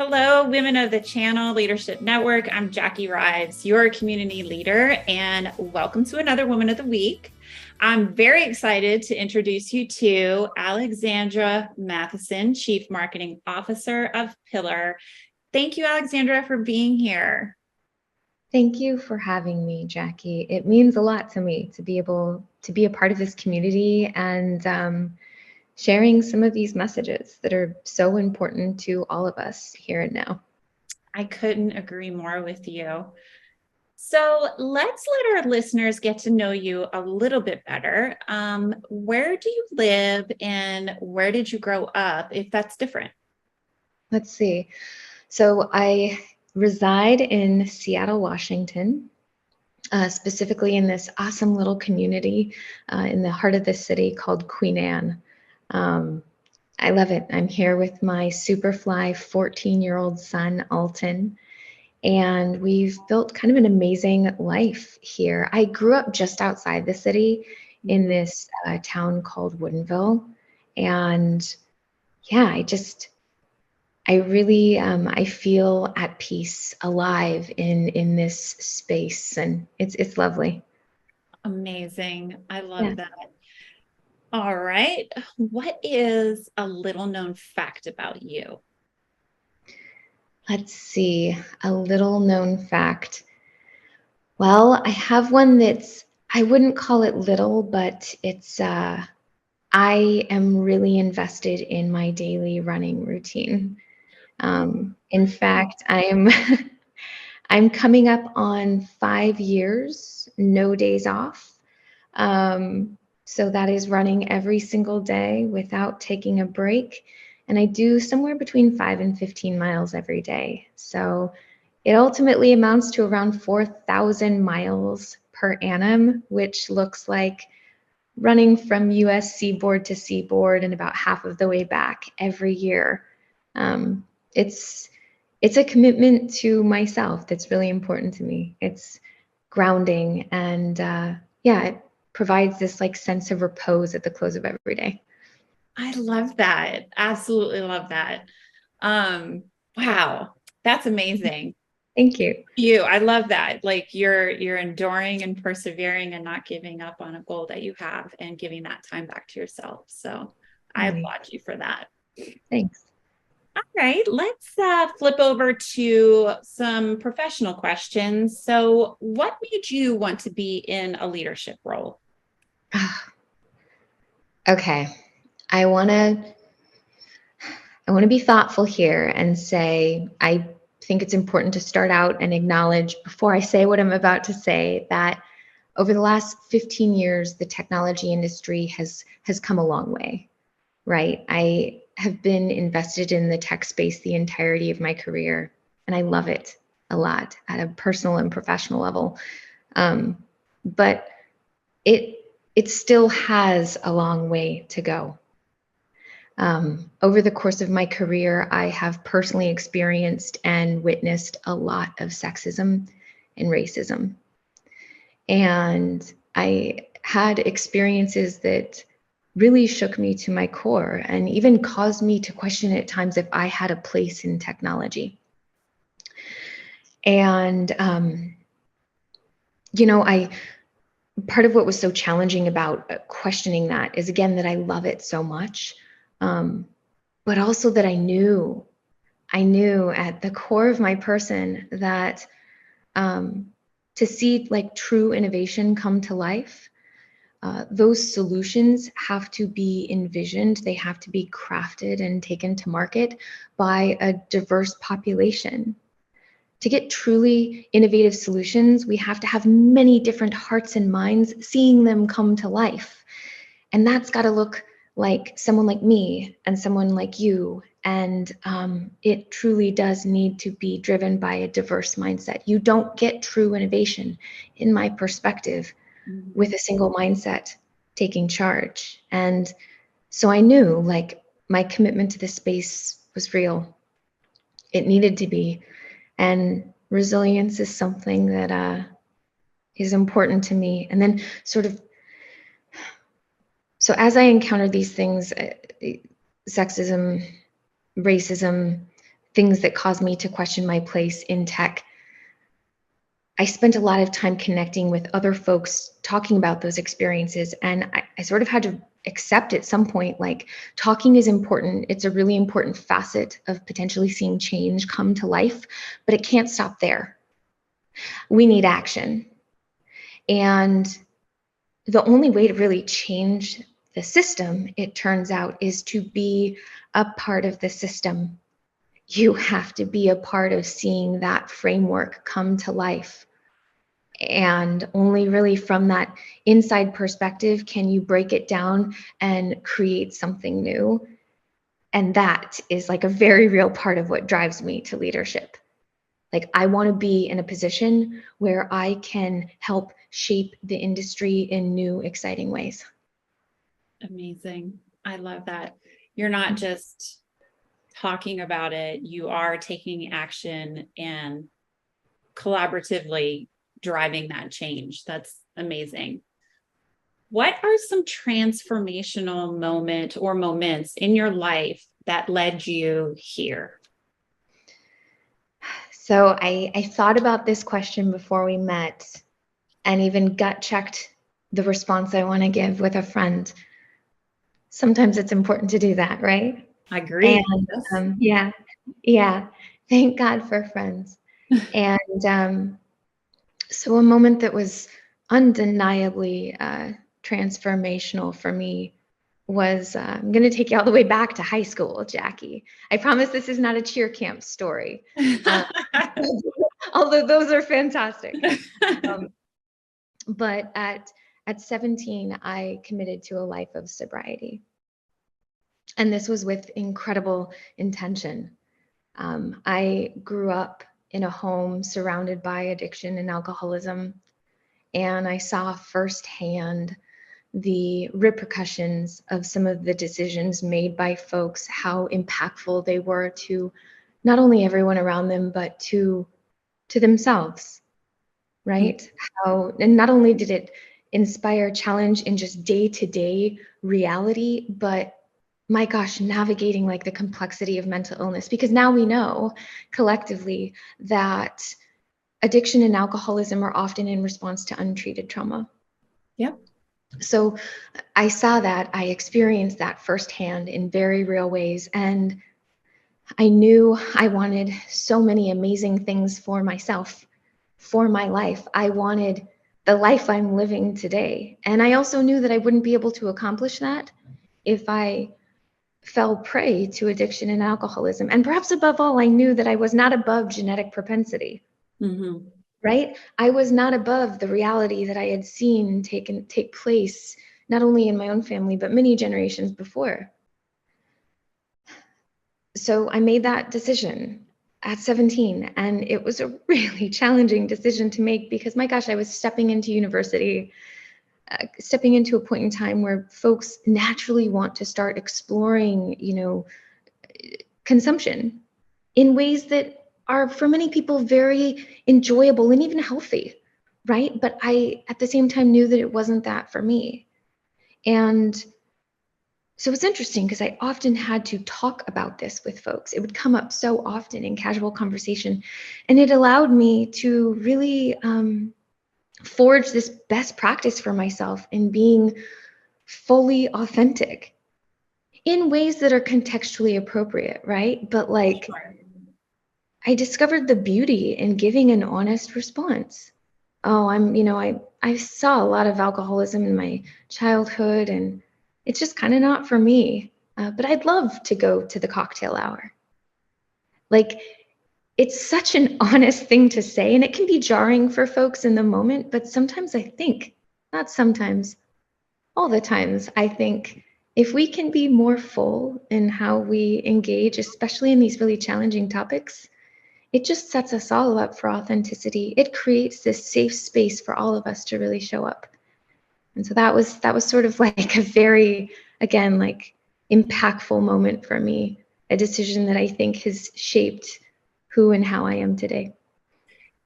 Hello, women of the Channel Leadership Network. I'm Jackie Rives, your community leader, and welcome to another Woman of the Week. I'm very excited to introduce you to Alexandra Matthiesen, Chief Marketing Officer of Pillr. Thank you, Alexandra, for being here. Thank you for having me, Jackie. It means a lot to me to be able to be a part of this community and sharing some of these messages that are so important to all of us here and now. I couldn't agree more with you. So let's let our listeners get to know you a little bit better. Where do you live and where did you grow up, if that's different? Let's see. So I reside in Seattle, Washington, specifically in this awesome little community in the heart of the city called Queen Anne. I love it. I'm here with my super fly 14-year-old son, Alton, and we've built kind of an amazing life here. I grew up just outside the city in this town called Woodinville, and yeah, I really I feel at peace, alive in this space, and it's lovely. Amazing. I Yeah. love that. All right. What is a little known fact about you? Let's see, a little known fact. Well, I have one I wouldn't call it little, but I am really invested in my daily running routine. In fact, I'm coming up on 5 years, no days off. So that is running every single day without taking a break. And I do somewhere between 5 and 15 miles every day. So it ultimately amounts to around 4,000 miles per annum, which looks like running from US seaboard to seaboard and about half of the way back every year. Um, it's a commitment to myself that's really important to me. It's grounding and yeah, it provides this like sense of repose at the close of every day. I love that. Absolutely love that. Wow, that's amazing. Thank you. I love that. Like you're enduring and persevering and not giving up on a goal that you have and giving that time back to yourself. So I Really. applaud you for that. Thanks. All right, let's flip over to some professional questions. So, what made you want to be in a leadership role? Okay. I want to be thoughtful here and say I think it's important to start out and acknowledge before I say what I'm about to say that over the last 15 years the technology industry has come a long way, right? I have been invested in the tech space the entirety of my career, and I love it a lot at a personal and professional level. But it still has a long way to go. Over the course of my career, I have personally experienced and witnessed a lot of sexism and racism. And I had experiences that really shook me to my core and even caused me to question at times if I had a place in technology. And, part of what was so challenging about questioning that is, again, that I love it so much, but also that I knew at the core of my person that to see like true innovation come to life, those solutions have to be envisioned, they have to be crafted and taken to market by a diverse population. To get truly innovative solutions, we have to have many different hearts and minds seeing them come to life. And that's got to look like someone like me and someone like you. And it truly does need to be driven by a diverse mindset. You don't get true innovation, in my perspective, with a single mindset taking charge. And so I knew like my commitment to this space was real. It needed to be. And resilience is something that is important to me. And then so as I encountered these things, sexism, racism, things that caused me to question my place in tech, I spent a lot of time connecting with other folks talking about those experiences. And I sort of had to accept at some point, like, talking is important. It's a really important facet of potentially seeing change come to life, but it can't stop there. We need action. And the only way to really change the system, it turns out, is to be a part of the system. You have to be a part of seeing that framework come to life. And only really from that inside perspective can you break it down and create something new. And that is like a very real part of what drives me to leadership. Like, I want to be in a position where I can help shape the industry in new, exciting ways. Amazing. I love that. You're not just talking about it, you are taking action and collaboratively driving that change. That's amazing. What are some transformational moments in your life that led you here? So I thought about this question before we met and even gut checked the response I want to give with a friend. Sometimes it's important to do that, right? I agree. And yeah. Thank God for friends. And so a moment that was undeniably transformational for me was, I'm going to take you all the way back to high school, Jackie. I promise this is not a cheer camp story, although those are fantastic. But at 17, I committed to a life of sobriety. And this was with incredible intention. I grew up in a home surrounded by addiction and alcoholism, and I saw firsthand the repercussions of some of the decisions made by folks, how impactful they were to not only everyone around them, but to themselves, right? How, and not only did it inspire challenge in just day-to-day reality, but my gosh, navigating like the complexity of mental illness, because now we know collectively that addiction and alcoholism are often in response to untreated trauma. Yep. So I saw that, I experienced that firsthand in very real ways. And I knew I wanted so many amazing things for myself, for my life. I wanted the life I'm living today. And I also knew that I wouldn't be able to accomplish that if I fell prey to addiction and alcoholism. And perhaps above all, I knew that I was not above genetic propensity. Mm-hmm. Right? I was not above the reality that I had seen take place, not only in my own family, but many generations before. So I made that decision at 17, and it was a really challenging decision to make because, my gosh, I was stepping into university, stepping into a point in time where folks naturally want to start exploring, consumption in ways that are for many people very enjoyable and even healthy, right? But I, at the same time, knew that it wasn't that for me. And so it's interesting because I often had to talk about this with folks. It would come up so often in casual conversation, and it allowed me to really forge this best practice for myself in being fully authentic in ways that are contextually appropriate, right? But like, I discovered the beauty in giving an honest response. Oh, I saw a lot of alcoholism in my childhood, and it's just kind of not for me. But I'd love to go to the cocktail hour. Like, it's such an honest thing to say, and it can be jarring for folks in the moment. But sometimes I think, not sometimes, all the times, I think if we can be more full in how we engage, especially in these really challenging topics, it just sets us all up for authenticity. It creates this safe space for all of us to really show up. And so that was sort of like a very, again, like impactful moment for me, a decision that I think has shaped who and how I am today.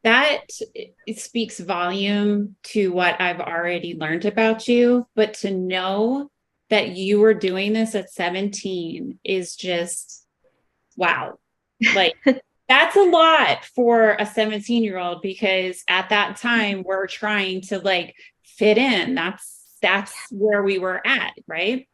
That it speaks volume to what I've already learned about you, but to know that you were doing this at 17 is just wow. Like, that's a lot for a 17-year-old, because at that time we're trying to like fit in. That's where we were at, right?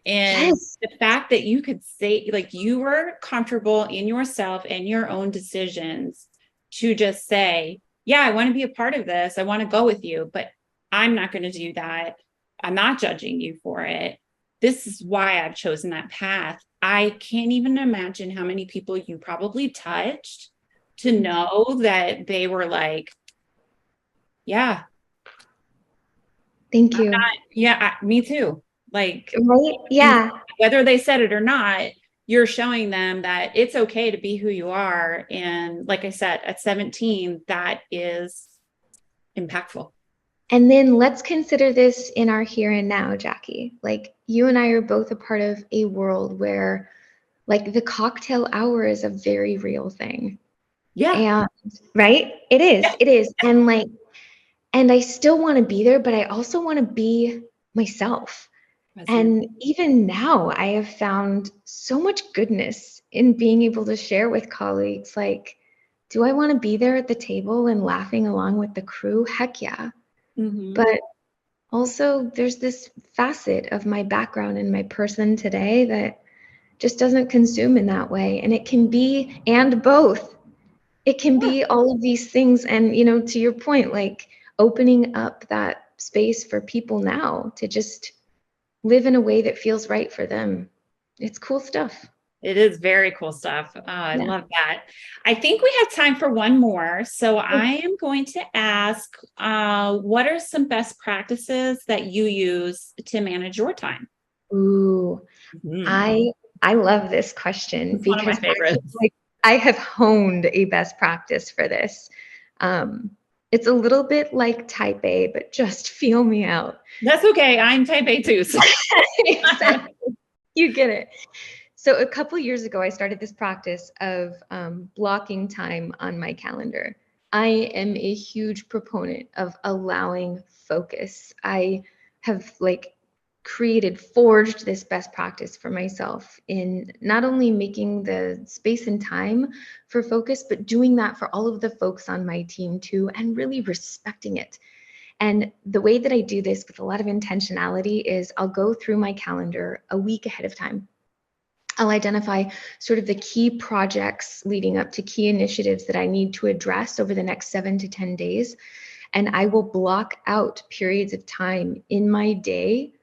And Yes. the fact that you could say, like, you were comfortable in yourself and your own decisions to just say, yeah, I want to be a part of this. I want to go with you, but I'm not going to do that. I'm not judging you for it. This is why I've chosen that path. I can't even imagine how many people you probably touched to know that they were like, yeah, Thank you. yeah, me too. Like, Right? Yeah. whether they said it or not, you're showing them that it's okay to be who you are. And like I said, at 17, that is impactful. And then let's consider this in our here and now, Jackie. Like, you and I are both a part of a world where, like, the cocktail hour is a very real thing. Yeah. And right? It Yeah. is. It is. And like, and I still want to be there, but I also want to be myself. And even now, I have found so much goodness in being able to share with colleagues, like, do I want to be there at the table and laughing along with the crew? Heck yeah. Mm-hmm. But also, there's this facet of my background and my person today that just doesn't consume in that way. And it can be and both. It can Yeah. be all of these things. And, you know, to your point, like opening up that space for people now to just live in a way that feels right for them. It's cool stuff. It is very cool stuff. I Yeah. love that. I think we have time for one more. So Oh, I am going to ask, what are some best practices that you use to manage your time? ooh, Mm, I I love this question it's one of my because favorites. I have honed a best practice for this. Um, it's a little bit like type A, but just feel me out. That's okay. I'm type A too. So. Exactly. You get it. So a couple years ago, I started this practice of blocking time on my calendar. I am a huge proponent of allowing focus. I have like forged this best practice for myself in not only making the space and time for focus, but doing that for all of the folks on my team too, and really respecting it. And the way that I do this with a lot of intentionality is I'll go through my calendar a week ahead of time. I'll identify sort of the key projects leading up to key initiatives that I need to address over the next 7 to 10 days. And I will block out periods of time in my day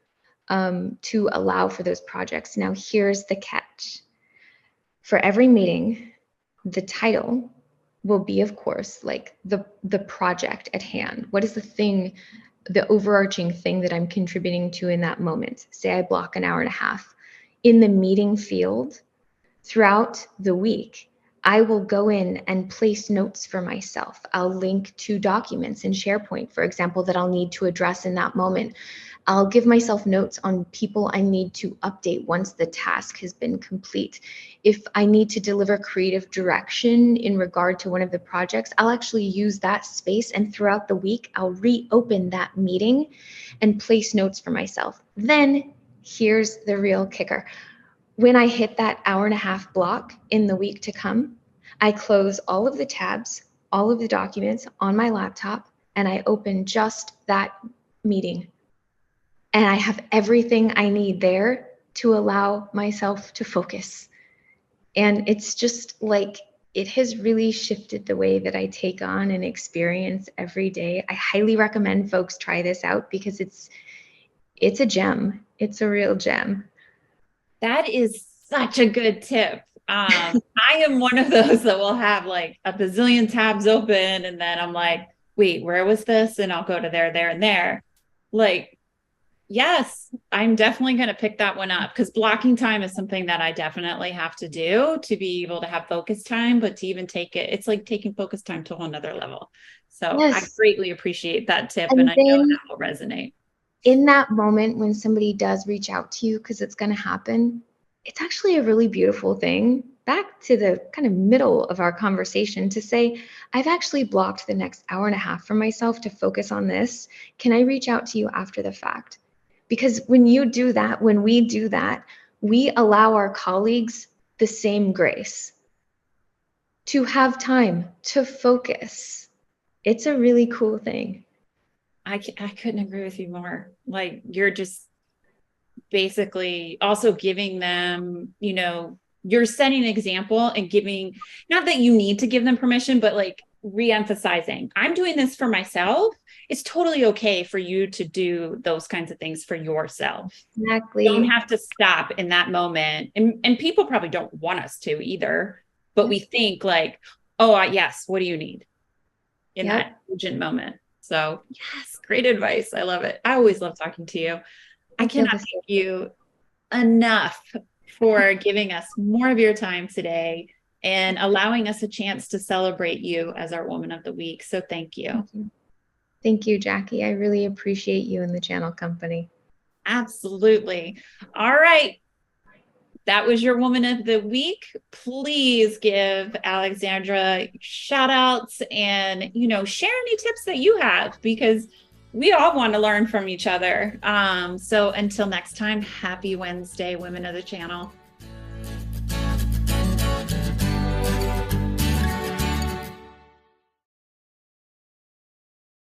to allow for those projects. Now, here's the catch. For every meeting, the title will be, of course, like the project at hand. What is the thing, the overarching thing that I'm contributing to in that moment? Say I block an hour and a half. In the meeting field, throughout the week, I will go in and place notes for myself. I'll link to documents in SharePoint, for example, that I'll need to address in that moment. I'll give myself notes on people I need to update once the task has been complete. If I need to deliver creative direction in regard to one of the projects, I'll actually use that space, and throughout the week, I'll reopen that meeting and place notes for myself. Then here's the real kicker. When I hit that hour and a half block in the week to come, I close all of the tabs, all of the documents on my laptop, and I open just that meeting. And I have everything I need there to allow myself to focus. And it's just like, it has really shifted the way that I take on and experience every day. I highly recommend folks try this out because it's a gem. It's a real gem. That is such a good tip. I am one of those that will have like a bazillion tabs open, and then I'm like, wait, where was this? And I'll go to there, there, and there. Like, yes, I'm definitely going to pick that one up, because blocking time is something that I definitely have to do to be able to have focus time, but to even take it, it's like taking focus time to another level. So I Yes. greatly appreciate that tip, and And I know then that will resonate. in that moment when somebody does reach out to you, because it's going to happen, it's actually a really beautiful thing. Back to the kind of middle of our conversation to say, I've actually blocked the next hour and a half for myself to focus on this. Can I reach out to you after the fact? Because when you do that, when we do that, we allow our colleagues the same grace. to have time to focus. It's a really cool thing. I couldn't agree with you more. Like, you're just basically also giving them, you're setting an example and giving, not that you need to give them permission, but like re-emphasizing, I'm doing this for myself. It's totally okay for you to do those kinds of things for yourself. Exactly. You don't have to stop in that moment. And people probably don't want us to either, but we think like, oh, yes, what do you need in that urgent moment? So yes, great advice. I love it. I always love talking to you. I cannot thank you enough for giving us more of your time today and allowing us a chance to celebrate you as our Woman of the Week. So thank you. Thank you. Thank you, Jackie. I really appreciate you and the channel company. Absolutely. All right. That was your Woman of the Week. Please give Alexandra shout outs and, share any tips that you have, because we all want to learn from each other. So until next time, happy Wednesday, Women of the Channel.